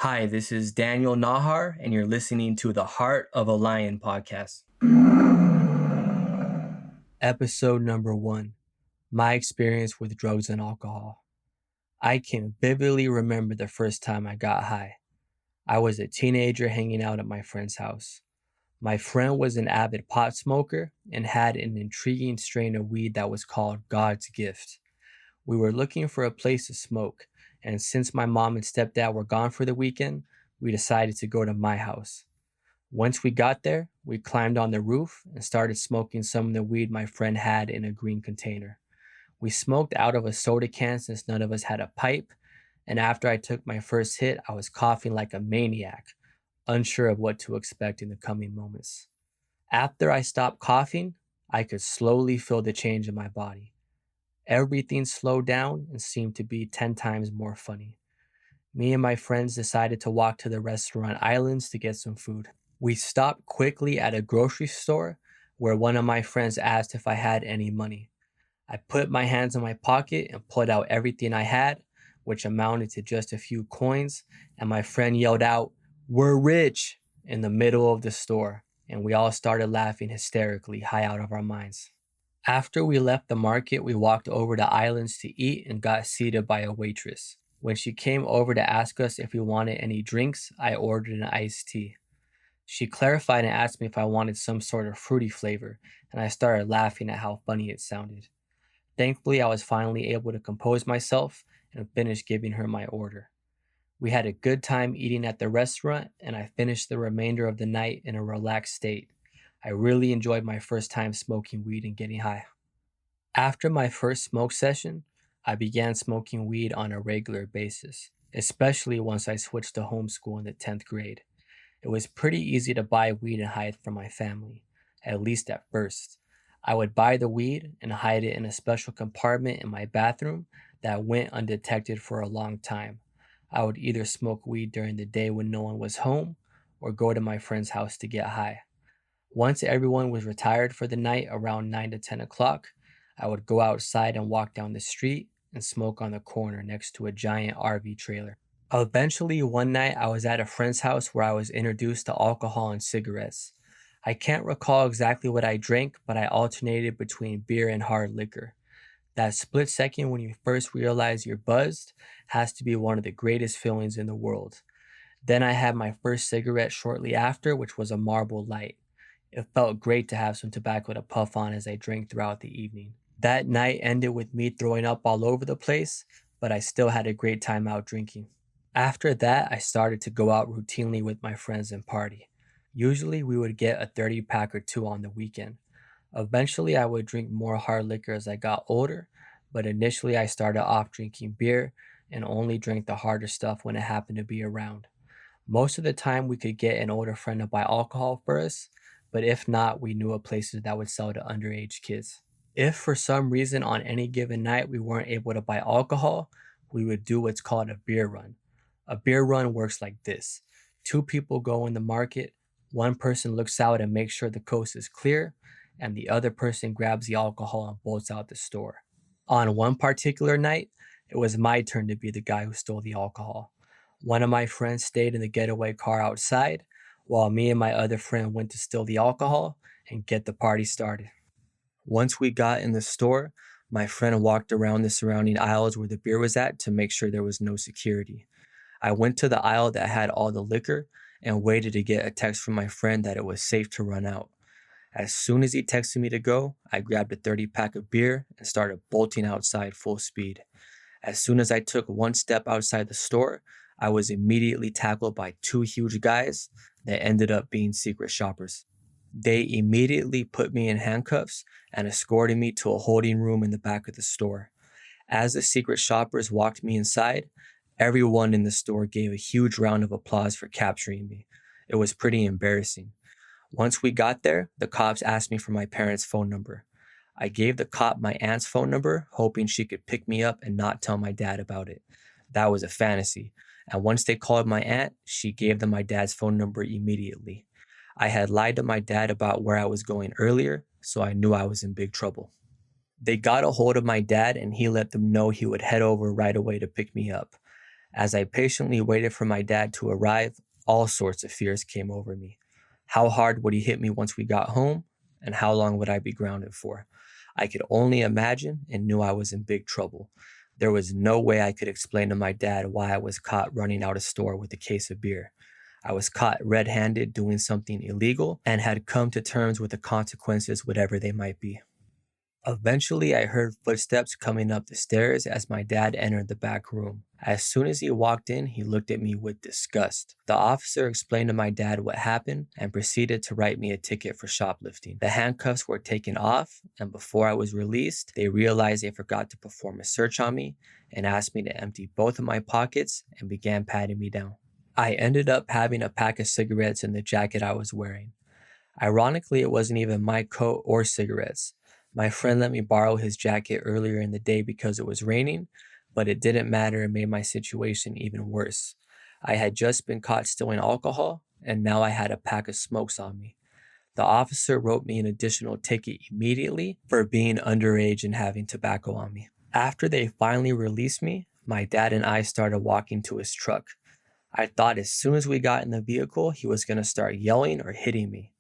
Hi, this is Daniel Nahar, and you're listening to the Heart of a Lion podcast. Episode number 1, My Experience with Drugs and Alcohol. I can vividly remember the first time I got high. I was a teenager hanging out at my friend's house. My friend was an avid pot smoker and had an intriguing strain of weed that was called God's Gift. We were looking for a place to smoke, and since my mom and stepdad were gone for the weekend, we decided to go to my house. Once we got there, we climbed on the roof and started smoking some of the weed my friend had in a green container. We smoked out of a soda can since none of us had a pipe, and after I took my first hit, I was coughing like a maniac, unsure of what to expect in the coming moments. After I stopped coughing, I could slowly feel the change in my body. Everything slowed down and seemed to be 10 times more funny. Me and my friends decided to walk to the restaurant Islands to get some food. We stopped quickly at a grocery store where one of my friends asked if I had any money. I put my hands in my pocket and pulled out everything I had, which amounted to just a few coins, and my friend yelled out, "We're rich!" in the middle of the store, and we all started laughing hysterically, high out of our minds. After we left the market, we walked over to Islands to eat and got seated by a waitress. When she came over to ask us if we wanted any drinks, I ordered an iced tea. She clarified and asked me if I wanted some sort of fruity flavor, and I started laughing at how funny it sounded. Thankfully, I was finally able to compose myself and finish giving her my order. We had a good time eating at the restaurant, and I finished the remainder of the night in a relaxed state. I really enjoyed my first time smoking weed and getting high. After my first smoke session, I began smoking weed on a regular basis, especially once I switched to homeschool in the 10th grade. It was pretty easy to buy weed and hide from my family, at least at first. I would buy the weed and hide it in a special compartment in my bathroom that went undetected for a long time. I would either smoke weed during the day when no one was home or go to my friend's house to get high. Once everyone was retired for the night around 9 to 10 o'clock, I would go outside and walk down the street and smoke on the corner next to a giant RV trailer. Eventually, one night I was at a friend's house where I was introduced to alcohol and cigarettes. I can't recall exactly what I drank, but I alternated between beer and hard liquor. That split second when you first realize you're buzzed has to be one of the greatest feelings in the world. Then I had my first cigarette shortly after, which was a Marlboro Light. It felt great to have some tobacco to puff on as I drank throughout the evening. That night ended with me throwing up all over the place, but I still had a great time out drinking. After that, I started to go out routinely with my friends and party. Usually, we would get a 30 pack or two on the weekend. Eventually, I would drink more hard liquor as I got older, but initially, I started off drinking beer and only drank the harder stuff when it happened to be around. Most of the time, we could get an older friend to buy alcohol for us, but if not, we knew of places that would sell to underage kids. If for some reason on any given night we weren't able to buy alcohol, we would do what's called a beer run. A beer run works like this: two people go in the market, one person looks out and makes sure the coast is clear, and the other person grabs the alcohol and bolts out the store. On one particular night, it was my turn to be the guy who stole the alcohol. One of my friends stayed in the getaway car outside, while me and my other friend went to steal the alcohol and get the party started. Once we got in the store, my friend walked around the surrounding aisles where the beer was at to make sure there was no security. I went to the aisle that had all the liquor and waited to get a text from my friend that it was safe to run out. As soon as he texted me to go, I grabbed a 30 pack of beer and started bolting outside full speed. As soon as I took one step outside the store, I was immediately tackled by two huge guys that ended up being secret shoppers. They immediately put me in handcuffs and escorted me to a holding room in the back of the store. As the secret shoppers walked me inside, everyone in the store gave a huge round of applause for capturing me. It was pretty embarrassing. Once we got there, the cops asked me for my parents' phone number. I gave the cop my aunt's phone number, hoping she could pick me up and not tell my dad about it. That was a fantasy. And once they called my aunt, she gave them my dad's phone number immediately. I had lied to my dad about where I was going earlier, so I knew I was in big trouble. They got a hold of my dad and he let them know he would head over right away to pick me up. As I patiently waited for my dad to arrive, all sorts of fears came over me. How hard would he hit me once we got home? And how long would I be grounded for? I could only imagine and knew I was in big trouble. There was no way I could explain to my dad why I was caught running out of store with a case of beer. I was caught red handed doing something illegal and had come to terms with the consequences, whatever they might be. Eventually, I heard footsteps coming up the stairs as my dad entered the back room. As soon as he walked in, he looked at me with disgust. The officer explained to my dad what happened and proceeded to write me a ticket for shoplifting. The handcuffs were taken off, and before I was released, they realized they forgot to perform a search on me and asked me to empty both of my pockets and began patting me down. I ended up having a pack of cigarettes in the jacket I was wearing. Ironically, it wasn't even my coat or cigarettes. My friend let me borrow his jacket earlier in the day because it was raining, but it didn't matter and made my situation even worse. I had just been caught stealing alcohol, and now I had a pack of smokes on me. The officer wrote me an additional ticket immediately for being underage and having tobacco on me. After they finally released me, my dad and I started walking to his truck. I thought as soon as we got in the vehicle, he was going to start yelling or hitting me.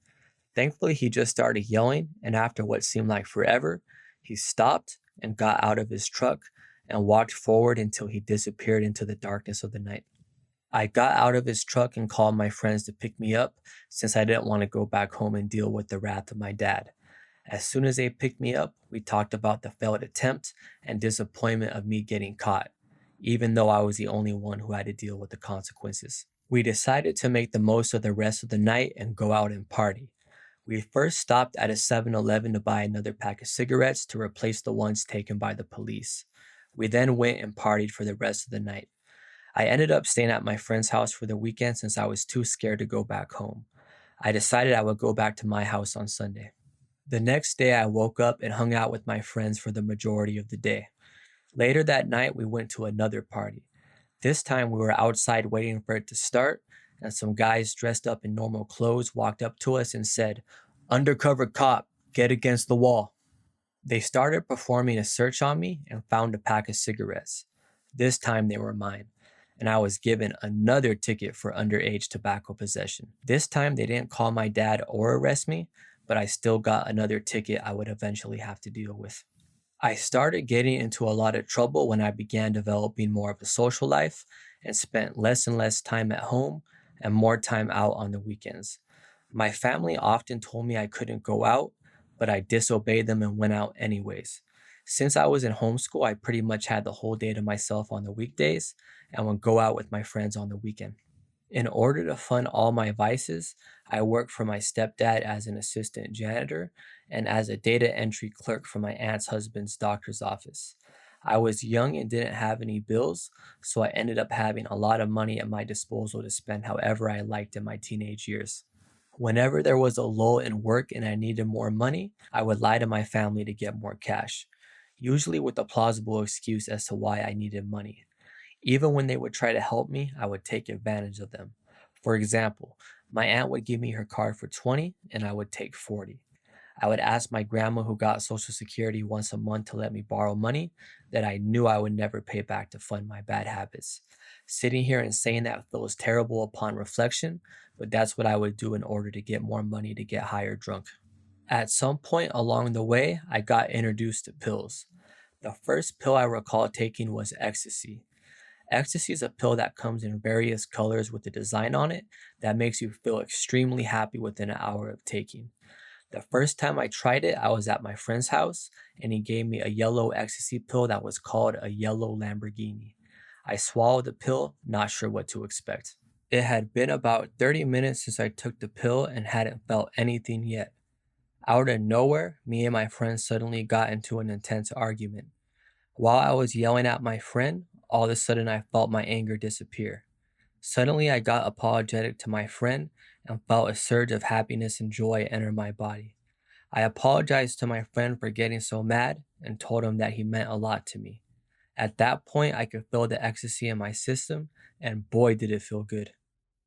Thankfully, he just started yelling, and after what seemed like forever, he stopped and got out of his truck and walked forward until he disappeared into the darkness of the night. I got out of his truck and called my friends to pick me up since I didn't want to go back home and deal with the wrath of my dad. As soon as they picked me up, we talked about the failed attempt and disappointment of me getting caught, even though I was the only one who had to deal with the consequences. We decided to make the most of the rest of the night and go out and party. We first stopped at a 7-Eleven to buy another pack of cigarettes to replace the ones taken by the police. We then went and partied for the rest of the night. I ended up staying at my friend's house for the weekend since I was too scared to go back home. I decided I would go back to my house on Sunday. The next day, I woke up and hung out with my friends for the majority of the day. Later that night, we went to another party. This time, we were outside waiting for it to start, and some guys dressed up in normal clothes walked up to us and said, "Undercover cop, get against the wall." They started performing a search on me and found a pack of cigarettes. This time they were mine, and I was given another ticket for underage tobacco possession. This time they didn't call my dad or arrest me, but I still got another ticket I would eventually have to deal with. I started getting into a lot of trouble when I began developing more of a social life and spent less and less time at home and more time out on the weekends. My family often told me I couldn't go out, but I disobeyed them and went out anyways. Since I was in homeschool, I pretty much had the whole day to myself on the weekdays and would go out with my friends on the weekend. In order to fund all my vices, I worked for my stepdad as an assistant janitor and as a data entry clerk for my aunt's husband's doctor's office. I was young and didn't have any bills, so I ended up having a lot of money at my disposal to spend however I liked in my teenage years. Whenever there was a lull in work and I needed more money, I would lie to my family to get more cash, usually with a plausible excuse as to why I needed money. Even when they would try to help me, I would take advantage of them. For example, my aunt would give me her card for 20 and I would take 40. I would ask my grandma, who got Social Security once a month, to let me borrow money that I knew I would never pay back to fund my bad habits. Sitting here and saying that feels terrible upon reflection, but that's what I would do in order to get more money to get higher drunk. At some point along the way, I got introduced to pills. The first pill I recall taking was ecstasy. Ecstasy is a pill that comes in various colors with a design on it that makes you feel extremely happy within an hour of taking. The first time I tried it, I was at my friend's house and he gave me a yellow ecstasy pill that was called a yellow Lamborghini. I swallowed the pill, not sure what to expect. It had been about 30 minutes since I took the pill and hadn't felt anything yet. Out of nowhere, me and my friend suddenly got into an intense argument. While I was yelling at my friend, all of a sudden I felt my anger disappear. Suddenly I got apologetic to my friend and felt a surge of happiness and joy enter my body. I apologized to my friend for getting so mad and told him that he meant a lot to me. At that point, I could feel the ecstasy in my system, and boy, did it feel good.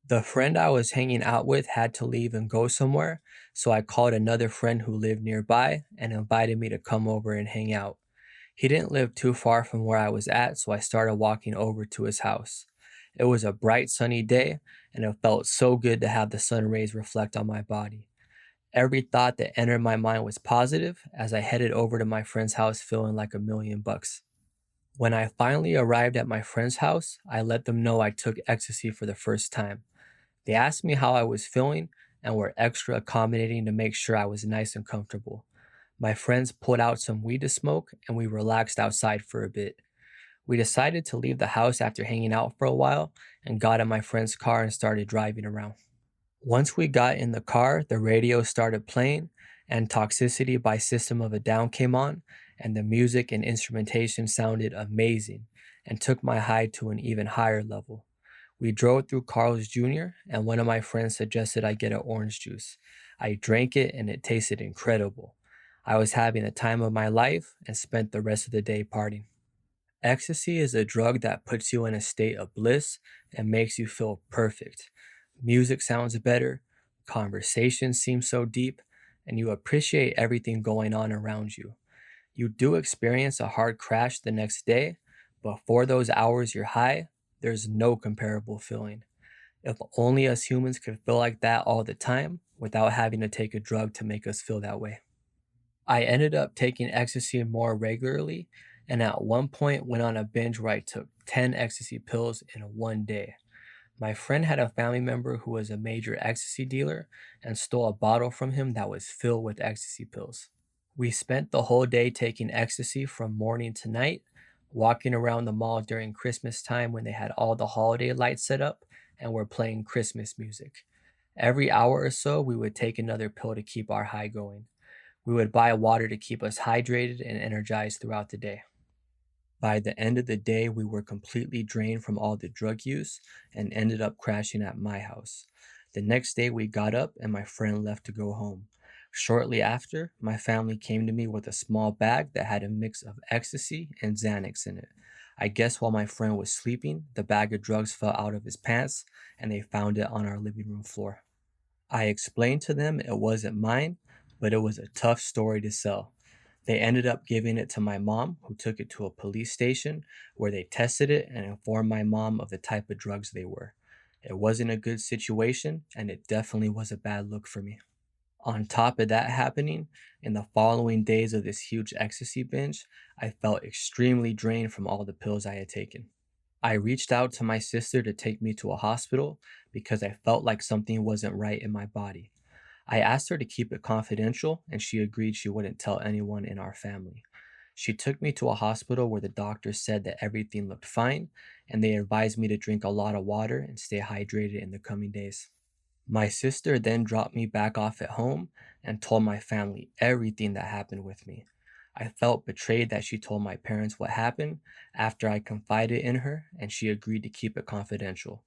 The friend I was hanging out with had to leave and go somewhere, so I called another friend who lived nearby and invited me to come over and hang out. He didn't live too far from where I was at, so I started walking over to his house. It was a bright sunny day, and it felt so good to have the sun rays reflect on my body. Every thought that entered my mind was positive as I headed over to my friend's house feeling like $1,000,000. When I finally arrived at my friend's house, I let them know I took ecstasy for the first time. They asked me how I was feeling and were extra accommodating to make sure I was nice and comfortable. My friends pulled out some weed to smoke and we relaxed outside for a bit. We decided to leave the house after hanging out for a while and got in my friend's car and started driving around. Once we got in the car, the radio started playing and Toxicity by System of a Down came on, and the music and instrumentation sounded amazing and took my high to an even higher level. We drove through Carl's Jr., and one of my friends suggested I get an orange juice. I drank it and it tasted incredible. I was having the time of my life and spent the rest of the day partying. Ecstasy is a drug that puts you in a state of bliss and makes you feel perfect. Music sounds better, conversations seem so deep, and you appreciate everything going on around you. You do experience a hard crash the next day, but for those hours you're high, there's no comparable feeling. If only us humans could feel like that all the time without having to take a drug to make us feel that way. I ended up taking ecstasy more regularly, and at one point went on a binge where I took 10 ecstasy pills in one day. My friend had a family member who was a major ecstasy dealer and stole a bottle from him that was filled with ecstasy pills. We spent the whole day taking ecstasy from morning to night, walking around the mall during Christmas time when they had all the holiday lights set up and were playing Christmas music. Every hour or so, we would take another pill to keep our high going. We would buy water to keep us hydrated and energized throughout the day. By the end of the day, we were completely drained from all the drug use and ended up crashing at my house. The next day, we got up and my friend left to go home. Shortly after, my family came to me with a small bag that had a mix of ecstasy and Xanax in it. I guess while my friend was sleeping, the bag of drugs fell out of his pants and they found it on our living room floor. I explained to them it wasn't mine, but it was a tough story to sell. They ended up giving it to my mom, who took it to a police station where they tested it and informed my mom of the type of drugs they were. It wasn't a good situation, and it definitely was a bad look for me. On top of that happening, in the following days of this huge ecstasy binge, I felt extremely drained from all the pills I had taken. I reached out to my sister to take me to a hospital because I felt like something wasn't right in my body. I asked her to keep it confidential, and she agreed she wouldn't tell anyone in our family. She took me to a hospital where the doctor said that everything looked fine, and they advised me to drink a lot of water and stay hydrated in the coming days. My sister then dropped me back off at home and told my family everything that happened with me. I felt betrayed that she told my parents what happened after I confided in her and she agreed to keep it confidential.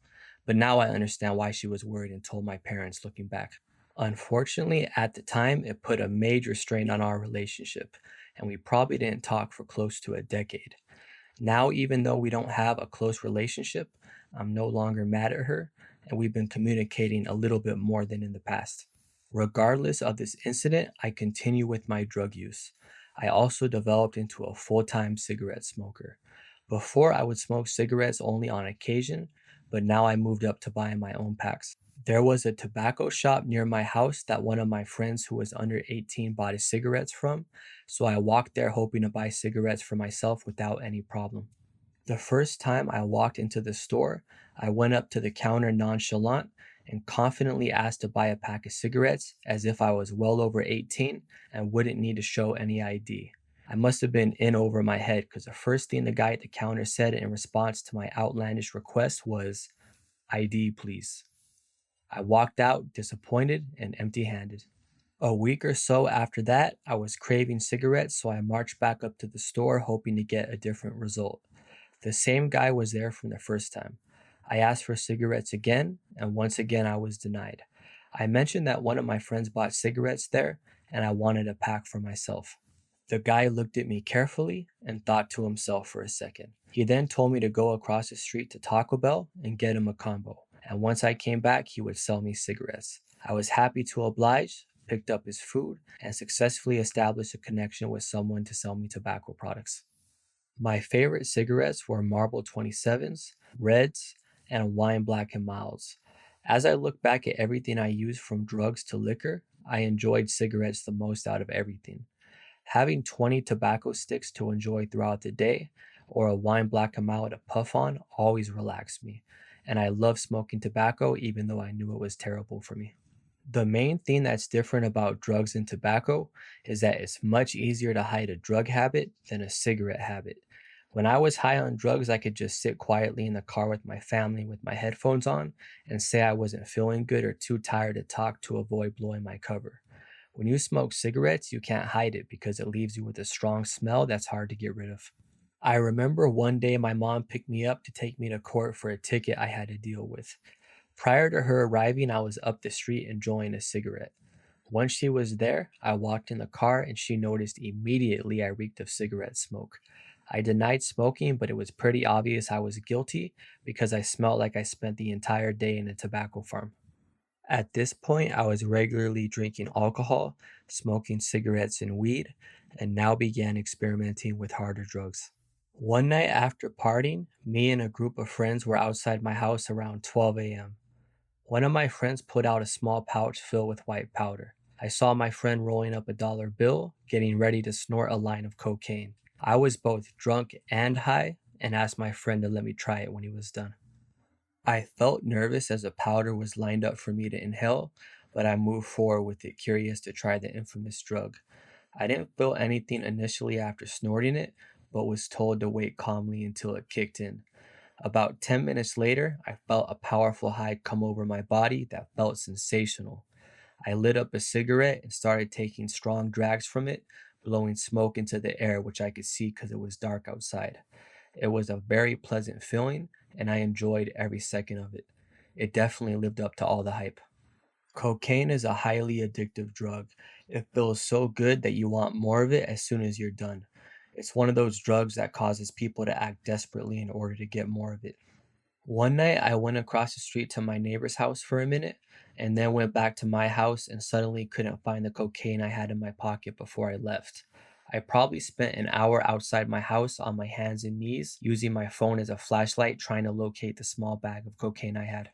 But now I understand why she was worried and told my parents looking back. Unfortunately, at the time, it put a major strain on our relationship, and we probably didn't talk for close to a decade. Now, even though we don't have a close relationship, I'm no longer mad at her, and we've been communicating a little bit more than in the past. Regardless of this incident, I continue with my drug use. I also developed into a full time cigarette smoker. Before, I would smoke cigarettes only on occasion, but now I moved up to buying my own packs. There was a tobacco shop near my house that one of my friends who was under 18 bought his cigarettes from, so I walked there hoping to buy cigarettes for myself without any problem. The first time I walked into the store, I went up to the counter nonchalant and confidently asked to buy a pack of cigarettes as if I was well over 18 and wouldn't need to show any ID. I must have been in over my head because the first thing the guy at the counter said in response to my outlandish request was, "ID, please." I walked out disappointed and empty handed. A week or so after that, I was craving cigarettes, so I marched back up to the store hoping to get a different result. The same guy was there from the first time. I asked for cigarettes again, and once again I was denied. I mentioned that one of my friends bought cigarettes there, and I wanted a pack for myself. The guy looked at me carefully and thought to himself for a second. He then told me to go across the street to Taco Bell and get him a combo, and once I came back, he would sell me cigarettes. I was happy to oblige, picked up his food, and successfully established a connection with someone to sell me tobacco products. My favorite cigarettes were Marlboro 27s, Reds, and wine black and milds. As I look back at everything I used from drugs to liquor, I enjoyed cigarettes the most out of everything. Having 20 tobacco sticks to enjoy throughout the day or a wine black and mild to puff on always relaxed me, and I love smoking tobacco even though I knew it was terrible for me. The main thing that's different about drugs and tobacco is that it's much easier to hide a drug habit than a cigarette habit. When I was high on drugs, I could just sit quietly in the car with my family with my headphones on and say I wasn't feeling good or too tired to talk to avoid blowing my cover. When you smoke cigarettes, you can't hide it because it leaves you with a strong smell that's hard to get rid of. I remember one day my mom picked me up to take me to court for a ticket I had to deal with. Prior to her arriving, I was up the street enjoying a cigarette. Once she was there, I walked in the car and she noticed immediately I reeked of cigarette smoke. I denied smoking, but it was pretty obvious I was guilty because I smelled like I spent the entire day in a tobacco farm. At this point, I was regularly drinking alcohol, smoking cigarettes and weed, and now began experimenting with harder drugs. One night after partying, me and a group of friends were outside my house around 12 a.m. One of my friends put out a small pouch filled with white powder. I saw my friend rolling up a dollar bill, getting ready to snort a line of cocaine. I was both drunk and high and asked my friend to let me try it when he was done. I felt nervous as the powder was lined up for me to inhale, but I moved forward with it, curious to try the infamous drug. I didn't feel anything initially after snorting it, but was told to wait calmly until it kicked in. About 10 minutes later, I felt a powerful high come over my body that felt sensational. I lit up a cigarette and started taking strong drags from it, blowing smoke into the air, which I could see because it was dark outside. It was a very pleasant feeling, and I enjoyed every second of it. It definitely lived up to all the hype. Cocaine is a highly addictive drug. It feels so good that you want more of it as soon as you're done. It's one of those drugs that causes people to act desperately in order to get more of it. One night, I went across the street to my neighbor's house for a minute and then went back to my house and suddenly couldn't find the cocaine I had in my pocket before I left. I probably spent an hour outside my house on my hands and knees using my phone as a flashlight trying to locate the small bag of cocaine I had.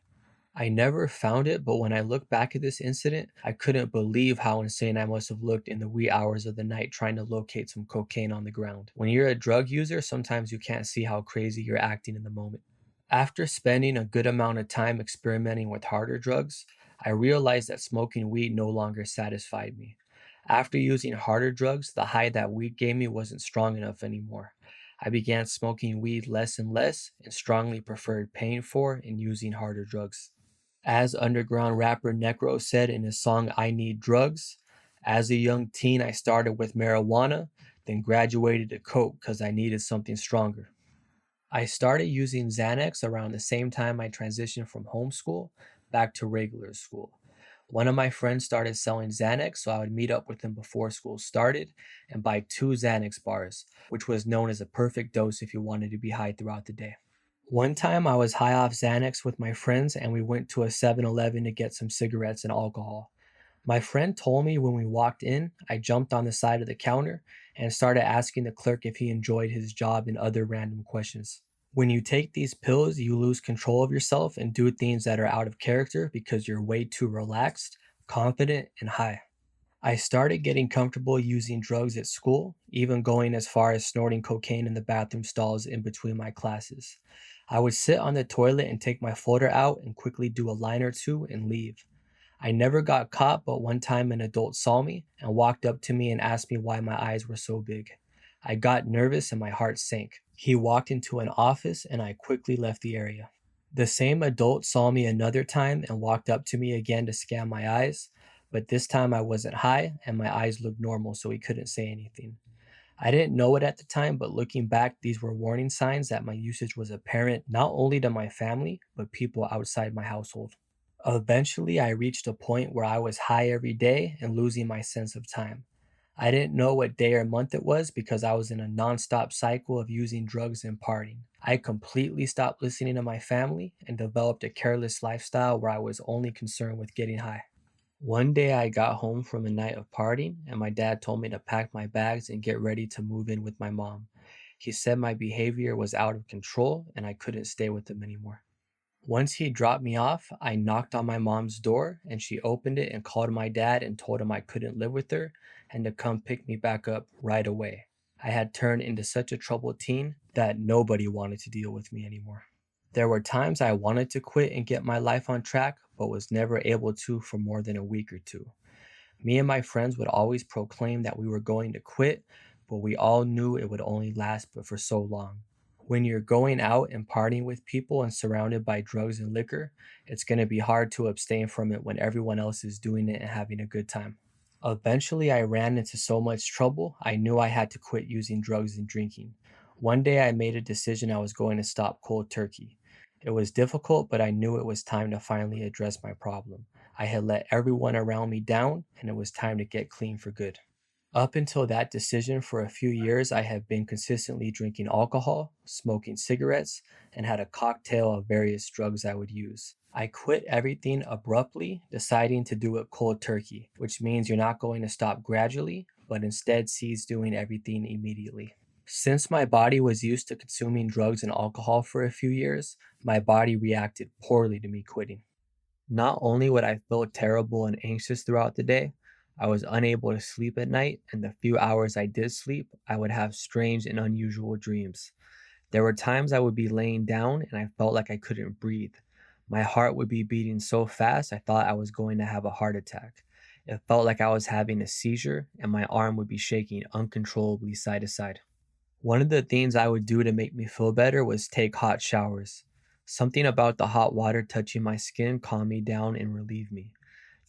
I never found it, but when I look back at this incident, I couldn't believe how insane I must have looked in the wee hours of the night trying to locate some cocaine on the ground. When you're a drug user, sometimes you can't see how crazy you're acting in the moment. After spending a good amount of time experimenting with harder drugs, I realized that smoking weed no longer satisfied me. After using harder drugs, the high that weed gave me wasn't strong enough anymore. I began smoking weed less and less and strongly preferred paying for and using harder drugs. As underground rapper Necro said in his song I Need Drugs, as a young teen I started with marijuana, then graduated to coke because I needed something stronger. I started using Xanax around the same time I transitioned from homeschool back to regular school. One of my friends started selling Xanax, so I would meet up with him before school started and buy 2 Xanax bars, which was known as a perfect dose if you wanted to be high throughout the day. One time I was high off Xanax with my friends and we went to a 7-Eleven to get some cigarettes and alcohol. My friend told me when we walked in, I jumped on the side of the counter and started asking the clerk if he enjoyed his job and other random questions. When you take these pills, you lose control of yourself and do things that are out of character because you're way too relaxed, confident, and high. I started getting comfortable using drugs at school, even going as far as snorting cocaine in the bathroom stalls in between my classes. I would sit on the toilet and take my floater out and quickly do a line or two and leave. I never got caught, but one time an adult saw me and walked up to me and asked me why my eyes were so big. I got nervous and my heart sank. He walked into an office and I quickly left the area. The same adult saw me another time and walked up to me again to scan my eyes, but this time I wasn't high and my eyes looked normal, so he couldn't say anything. I didn't know it at the time, but looking back, these were warning signs that my usage was apparent not only to my family, but people outside my household. Eventually, I reached a point where I was high every day and losing my sense of time. I didn't know what day or month it was because I was in a nonstop cycle of using drugs and partying. I completely stopped listening to my family and developed a careless lifestyle where I was only concerned with getting high. One day I got home from a night of partying and my dad told me to pack my bags and get ready to move in with my mom. He said my behavior was out of control and I couldn't stay with him anymore. Once he dropped me off, I knocked on my mom's door and she opened it and called my dad and told him I couldn't live with her and to come pick me back up right away. I had turned into such a troubled teen that nobody wanted to deal with me anymore. There were times I wanted to quit and get my life on track, but was never able to for more than a week or two. Me and my friends would always proclaim that we were going to quit, but we all knew it would only last but for so long. When you're going out and partying with people and surrounded by drugs and liquor, it's going to be hard to abstain from it when everyone else is doing it and having a good time. Eventually, I ran into so much trouble, I knew I had to quit using drugs and drinking. One day, I made a decision I was going to stop cold turkey. It was difficult, but I knew it was time to finally address my problem. I had let everyone around me down, and it was time to get clean for good. Up until that decision, for a few years, I have been consistently drinking alcohol, smoking cigarettes, and had a cocktail of various drugs I would use. I quit everything abruptly, deciding to do it cold turkey, which means you're not going to stop gradually, but instead cease doing everything immediately. Since my body was used to consuming drugs and alcohol for a few years, my body reacted poorly to me quitting. Not only would I feel terrible and anxious throughout the day, I was unable to sleep at night, and the few hours I did sleep, I would have strange and unusual dreams. There were times I would be laying down and I felt like I couldn't breathe. My heart would be beating so fast I thought I was going to have a heart attack. It felt like I was having a seizure, and my arm would be shaking uncontrollably side to side. One of the things I would do to make me feel better was take hot showers. Something about the hot water touching my skin calmed me down and relieved me.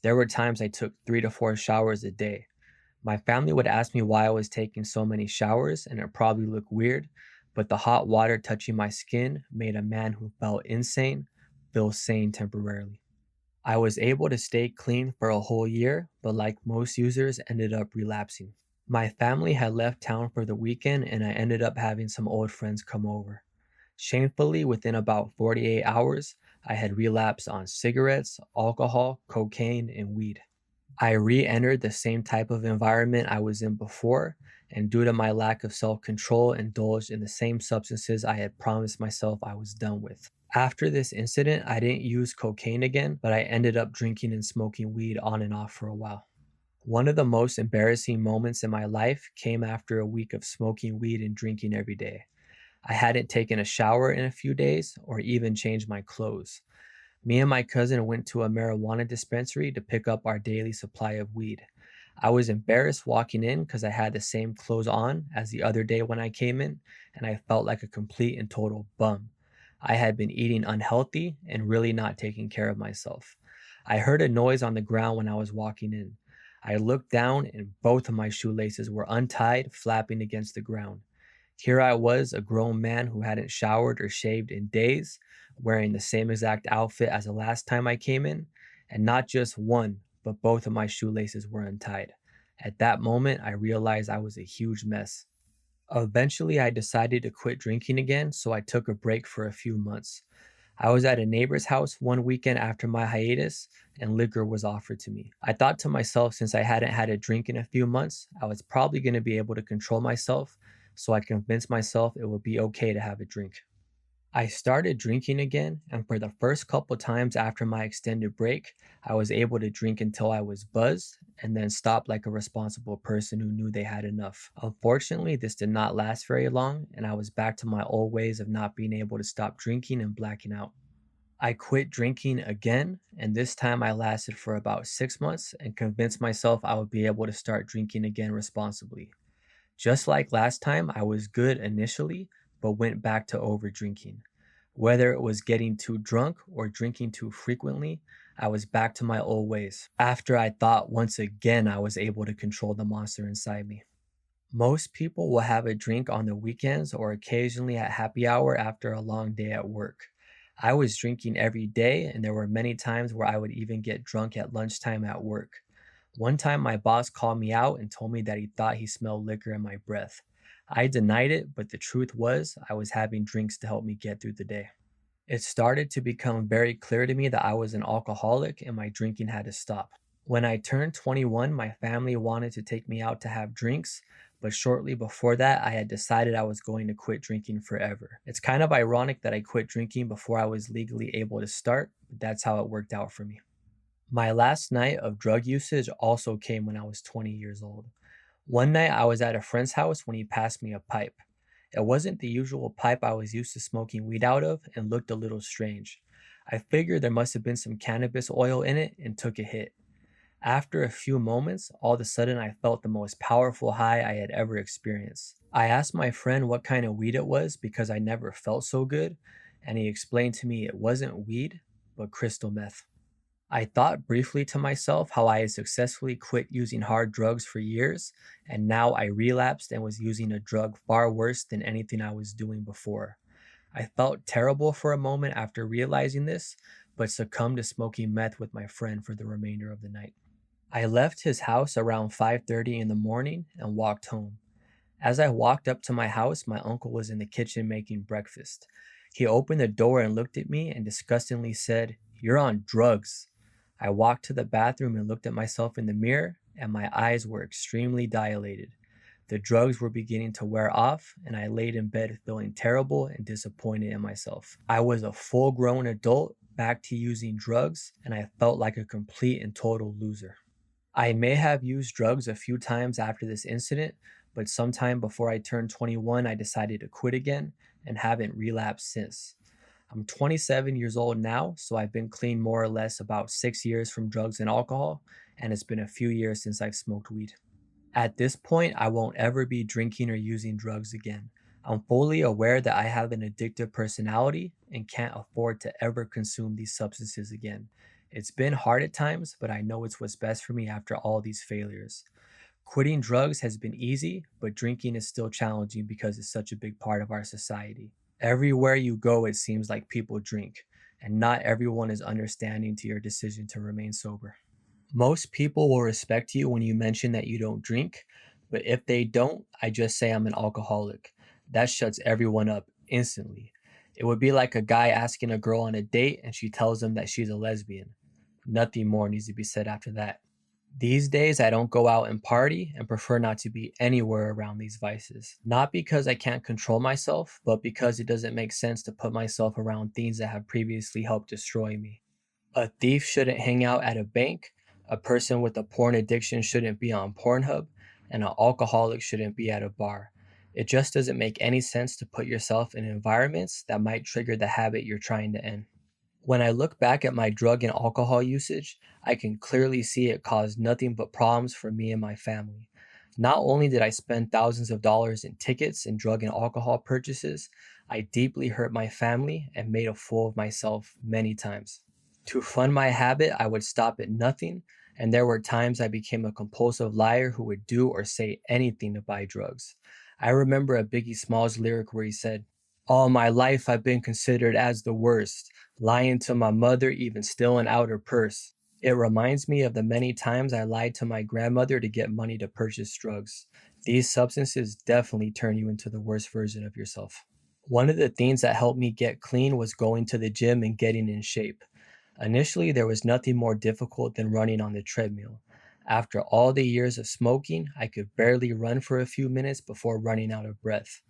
There were times I took 3 to 4 showers a day. My family would ask me why I was taking so many showers, and it probably looked weird, but the hot water touching my skin made a man who felt insane feel sane temporarily. I was able to stay clean for a whole year, but like most users, ended up relapsing. My family had left town for the weekend, and I ended up having some old friends come over. Shamefully, within about 48 hours, I had relapsed on cigarettes, alcohol, cocaine, and weed. I re entered the same type of environment I was in before, and due to my lack of self control, indulged in the same substances I had promised myself I was done with. After this incident, I didn't use cocaine again, but I ended up drinking and smoking weed on and off for a while. One of the most embarrassing moments in my life came after a week of smoking weed and drinking every day. I hadn't taken a shower in a few days or even changed my clothes. Me and my cousin went to a marijuana dispensary to pick up our daily supply of weed. I was embarrassed walking in because I had the same clothes on as the other day when I came in, and I felt like a complete and total bum. I had been eating unhealthy and really not taking care of myself. I heard a noise on the ground when I was walking in. I looked down and both of my shoelaces were untied, flapping against the ground. Here I was, a grown man who hadn't showered or shaved in days, wearing the same exact outfit as the last time I came in, and not just one, but both of my shoelaces were untied. At that moment, I realized I was a huge mess. Eventually, I decided to quit drinking again, so I took a break for a few months. I was at a neighbor's house one weekend after my hiatus, and liquor was offered to me. I thought to myself, since I hadn't had a drink in a few months, I was probably going to be able to control myself, so I convinced myself it would be okay to have a drink. I started drinking again, and for the first couple times after my extended break, I was able to drink until I was buzzed and then stop like a responsible person who knew they had enough. Unfortunately, this did not last very long, and I was back to my old ways of not being able to stop drinking and blacking out. I quit drinking again, and this time I lasted for about 6 months and convinced myself I would be able to start drinking again responsibly. Just like last time, I was good initially, but went back to over drinking. Whether it was getting too drunk or drinking too frequently, I was back to my old ways, after I thought once again I was able to control the monster inside me. Most people will have a drink on the weekends or occasionally at happy hour after a long day at work. I was drinking every day, and there were many times where I would even get drunk at lunchtime at work. One time, my boss called me out and told me that he thought he smelled liquor in my breath. I denied it, but the truth was, I was having drinks to help me get through the day. It started to become very clear to me that I was an alcoholic and my drinking had to stop. When I turned 21, my family wanted to take me out to have drinks, but shortly before that, I had decided I was going to quit drinking forever. It's kind of ironic that I quit drinking before I was legally able to start, but that's how it worked out for me. My last night of drug usage also came when I was 20 years old. One night I was at a friend's house when he passed me a pipe. It wasn't the usual pipe I was used to smoking weed out of and looked a little strange. I figured there must have been some cannabis oil in it and took a hit. After a few moments, all of a sudden I felt the most powerful high I had ever experienced. I asked my friend what kind of weed it was because I never felt so good, and he explained to me it wasn't weed, but crystal meth. I thought briefly to myself how I had successfully quit using hard drugs for years, and now I relapsed and was using a drug far worse than anything I was doing before. I felt terrible for a moment after realizing this, but succumbed to smoking meth with my friend for the remainder of the night. I left his house around 5:30 in the morning and walked home. As I walked up to my house, my uncle was in the kitchen making breakfast. He opened the door and looked at me and disgustingly said, "You're on drugs." I walked to the bathroom and looked at myself in the mirror, and my eyes were extremely dilated. The drugs were beginning to wear off, and I laid in bed feeling terrible and disappointed in myself. I was a full grown adult back to using drugs, and I felt like a complete and total loser. I may have used drugs a few times after this incident, but sometime before I turned 21, I decided to quit again and haven't relapsed since. I'm 27 years old now, so I've been clean more or less about 6 years from drugs and alcohol, and it's been a few years since I've smoked weed. At this point, I won't ever be drinking or using drugs again. I'm fully aware that I have an addictive personality and can't afford to ever consume these substances again. It's been hard at times, but I know it's what's best for me after all these failures. Quitting drugs has been easy, but drinking is still challenging because it's such a big part of our society. Everywhere you go, it seems like people drink, and not everyone is understanding to your decision to remain sober. Most people will respect you when you mention that you don't drink, but if they don't, I just say I'm an alcoholic. That shuts everyone up instantly. It would be like a guy asking a girl on a date and she tells him that she's a lesbian. Nothing more needs to be said after that. These days, I don't go out and party and prefer not to be anywhere around these vices. Not because I can't control myself, but because it doesn't make sense to put myself around things that have previously helped destroy me. A thief shouldn't hang out at a bank, a person with a porn addiction shouldn't be on Pornhub, and an alcoholic shouldn't be at a bar. It just doesn't make any sense to put yourself in environments that might trigger the habit you're trying to end. When I look back at my drug and alcohol usage, I can clearly see it caused nothing but problems for me and my family. Not only did I spend thousands of dollars in tickets and drug and alcohol purchases, I deeply hurt my family and made a fool of myself many times. To fund my habit, I would stop at nothing, and there were times I became a compulsive liar who would do or say anything to buy drugs. I remember a Biggie Smalls lyric where he said, "All my life I've been considered as the worst, lying to my mother, even stealing out her purse." It reminds me of the many times I lied to my grandmother to get money to purchase drugs. These substances definitely turn you into the worst version of yourself. One of the things that helped me get clean was going to the gym and getting in shape. Initially, there was nothing more difficult than running on the treadmill. After all the years of smoking, I could barely run for a few minutes before running out of breath.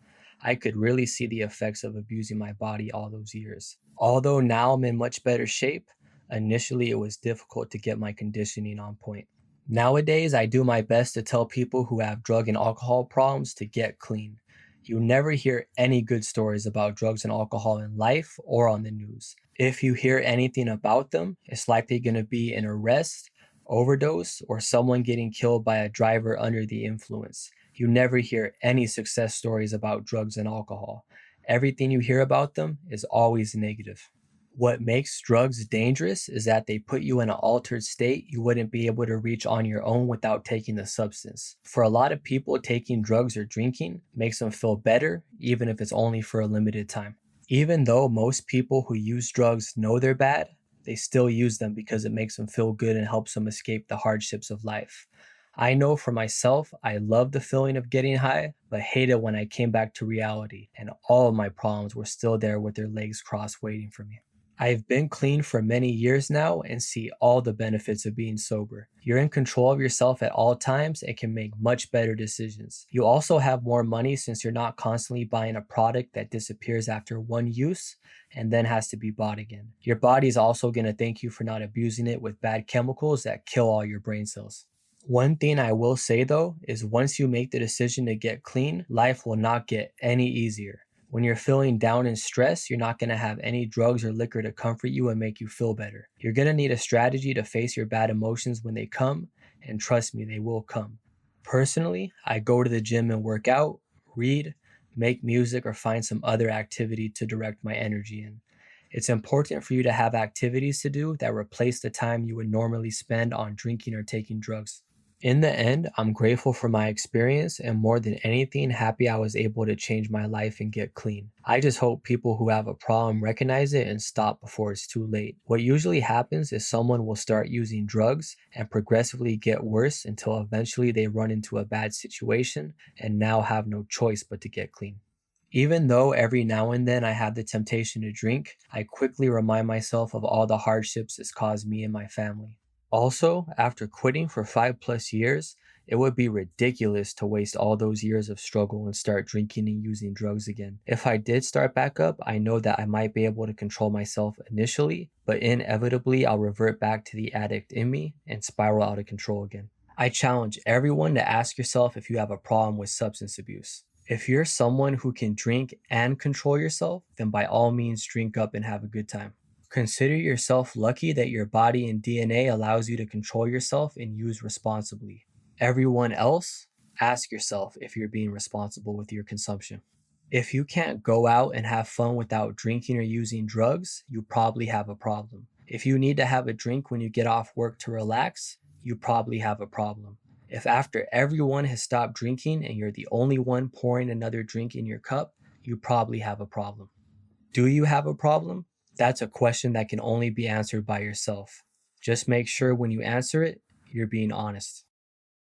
I could really see the effects of abusing my body all those years. Although now I'm in much better shape, initially it was difficult to get my conditioning on point. Nowadays, I do my best to tell people who have drug and alcohol problems to get clean. You never hear any good stories about drugs and alcohol in life or on the news. If you hear anything about them, it's likely going to be an arrest, overdose, or someone getting killed by a driver under the influence. You never hear any success stories about drugs and alcohol. Everything you hear about them is always negative. What makes drugs dangerous is that they put you in an altered state you wouldn't be able to reach on your own without taking the substance. For a lot of people, taking drugs or drinking makes them feel better, even if it's only for a limited time. Even though most people who use drugs know they're bad, they still use them because it makes them feel good and helps them escape the hardships of life. I know for myself, I love the feeling of getting high, but hated when I came back to reality and all of my problems were still there with their legs crossed waiting for me. I've been clean for many years now and see all the benefits of being sober. You're in control of yourself at all times and can make much better decisions. You also have more money since you're not constantly buying a product that disappears after one use and then has to be bought again. Your body's also going to thank you for not abusing it with bad chemicals that kill all your brain cells. One thing I will say though is once you make the decision to get clean, life will not get any easier. When you're feeling down and stressed, you're not going to have any drugs or liquor to comfort you and make you feel better. You're going to need a strategy to face your bad emotions when they come, and trust me, they will come. Personally, I go to the gym and work out, read, make music, or find some other activity to direct my energy in. It's important for you to have activities to do that replace the time you would normally spend on drinking or taking drugs. In the end, I'm grateful for my experience and more than anything, happy I was able to change my life and get clean. I just hope people who have a problem recognize it and stop before it's too late. What usually happens is someone will start using drugs and progressively get worse until eventually they run into a bad situation and now have no choice but to get clean. Even though every now and then I have the temptation to drink, I quickly remind myself of all the hardships it's caused me and my family. Also, after quitting for 5+ years, it would be ridiculous to waste all those years of struggle and start drinking and using drugs again. If I did start back up, I know that I might be able to control myself initially, but inevitably I'll revert back to the addict in me and spiral out of control again. I challenge everyone to ask yourself if you have a problem with substance abuse. If you're someone who can drink and control yourself, then by all means drink up and have a good time. Consider yourself lucky that your body and DNA allows you to control yourself and use responsibly. Everyone else, ask yourself if you're being responsible with your consumption. If you can't go out and have fun without drinking or using drugs, you probably have a problem. If you need to have a drink when you get off work to relax, you probably have a problem. If after everyone has stopped drinking and you're the only one pouring another drink in your cup, you probably have a problem. Do you have a problem? That's a question that can only be answered by yourself. Just make sure when you answer it, you're being honest.